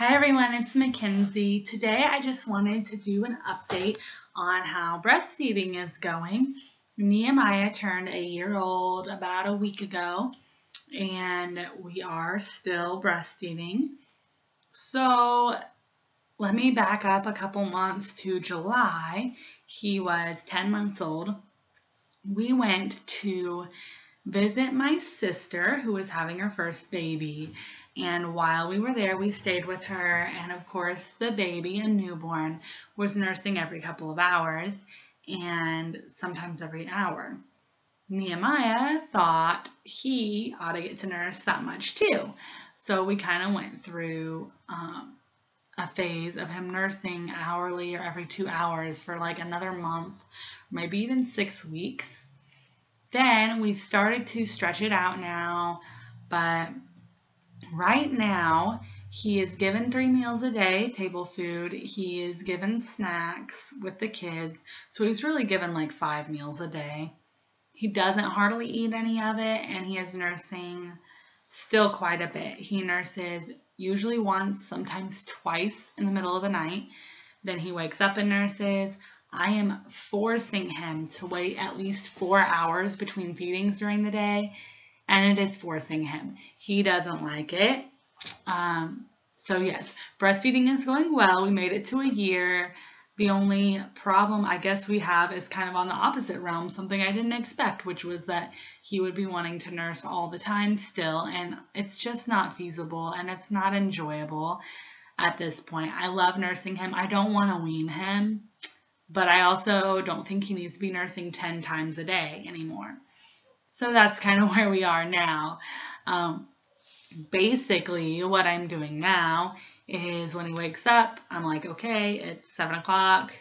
Hi everyone, it's Mackenzie. Today I just wanted to do an update on how breastfeeding is going. Nehemiah turned a year old about a week ago and we are still breastfeeding. So let me back up a couple months to July. He was 10 months old. We went to visit my sister who was having her first baby. And while we were there, we stayed with her. And of course, the baby, a newborn, was nursing every couple of hours and sometimes every hour. Nehemiah thought he ought to get to nurse that much too. So we kind of went through a phase of him nursing hourly or every 2 hours for like another month, maybe even 6 weeks. Then we've started to stretch it out now, but right now he is given 3 meals a day, table food. He is given snacks with the kids, so he's really given like 5 meals a day. He doesn't hardly eat any of it, and he is nursing still quite a bit. He nurses usually once, sometimes twice in the middle of the night. Then he wakes up and nurses. I am forcing him to wait at least 4 hours between feedings during the day, and it is forcing him. He doesn't like it. So yes, breastfeeding is going well. We made it to a year. The only problem I guess we have is kind of on the opposite realm, something I didn't expect, which was that he would be wanting to nurse all the time still, and it's just not feasible and it's not enjoyable at this point. I love nursing him. I don't want to wean him, but I also don't think he needs to be nursing 10 times a day anymore. So that's kind of where we are now. Basically, what I'm doing now is when he wakes up, I'm like, okay, it's 7 o'clock,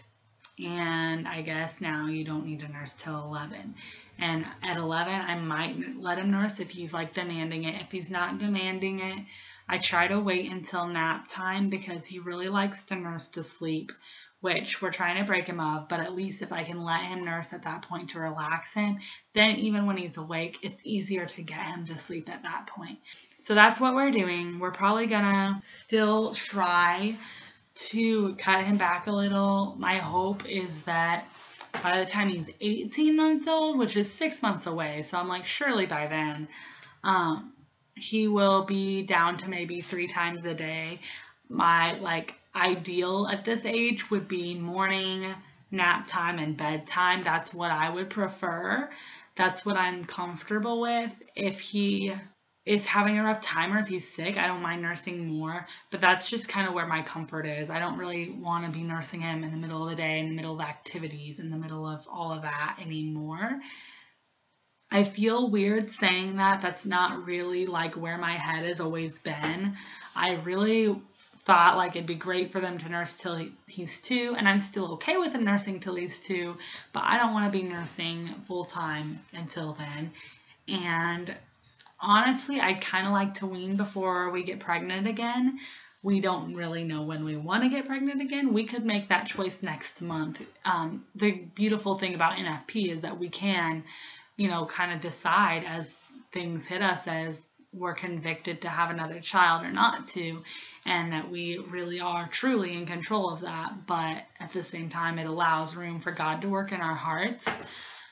and I guess now you don't need to nurse till 11. And at 11, I might let him nurse if he's like demanding it. If he's not demanding it, I try to wait until nap time because he really likes to nurse to sleep, which we're trying to break him of, but at least if I can let him nurse at that point to relax him, then even when he's awake, it's easier to get him to sleep at that point. So that's what we're doing. We're probably gonna still try to cut him back a little. My hope is that by the time he's 18 months old, which is 6 months away, so I'm like, surely by then, he will be down to maybe 3 times a day. My ideal at this age would be morning, nap time, and bedtime. That's what I would prefer. That's what I'm comfortable with. If he is having a rough time or if he's sick, I don't mind nursing more, but that's just kind of where my comfort is. I don't really want to be nursing him in the middle of the day, in the middle of activities, in the middle of all of that anymore. I feel weird saying that. That's not really like where my head has always been. I really thought like it'd be great for them to nurse till he's 2, and I'm still okay with him nursing till he's 2, but I don't want to be nursing full time until then. And honestly, I'd kind of like to wean before we get pregnant again. We don't really know when we want to get pregnant again. We could make that choice next month. The beautiful thing about NFP is that we can, kind of decide as things hit us as we're convicted to have another child or not to, and that we really are truly in control of that. But at the same time, it allows room for God to work in our hearts.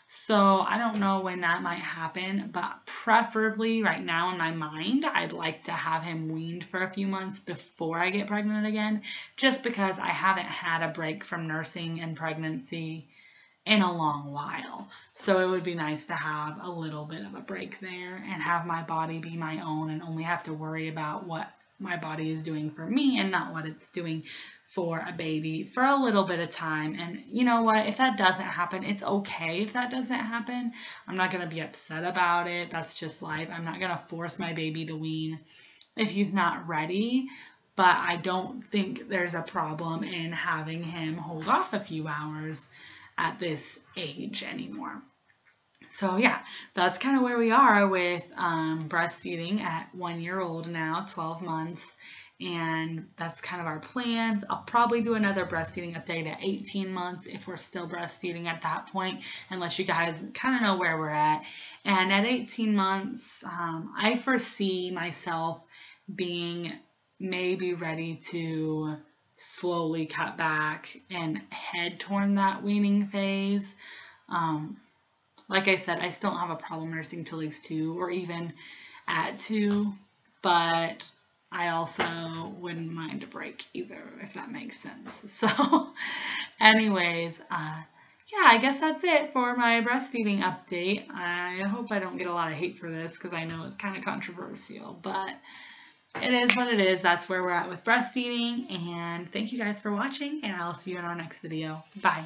So I don't know when that might happen, but preferably right now in my mind, I'd like to have him weaned for a few months before I get pregnant again, just because I haven't had a break from nursing and pregnancy in a long while. So it would be nice to have a little bit of a break there and have my body be my own and only have to worry about what my body is doing for me and not what it's doing for a baby for a little bit of time. And you know what, if that doesn't happen, it's okay if that doesn't happen. I'm not going to be upset about it. That's just life. I'm not going to force my baby to wean if he's not ready, but I don't think there's a problem in having him hold off a few hours at this age anymore. So yeah, that's kind of where we are with breastfeeding at 1 year old now, 12 months. And that's kind of our plans. I'll probably do another breastfeeding update at 18 months if we're still breastfeeding at that point, unless you guys kind of know where we're at. And at 18 months, I foresee myself being may be ready to slowly cut back and head toward that weaning phase. Like I said, I still don't have a problem nursing till he's 2 or even at 2, but I also wouldn't mind a break either, if that makes sense. So anyways, yeah, I guess that's it for my breastfeeding update. I hope I don't get a lot of hate for this because I know it's kind of controversial, but it is what it is. That's where we're at with breastfeeding, and thank you guys for watching, and I'll see you in our next video. Bye.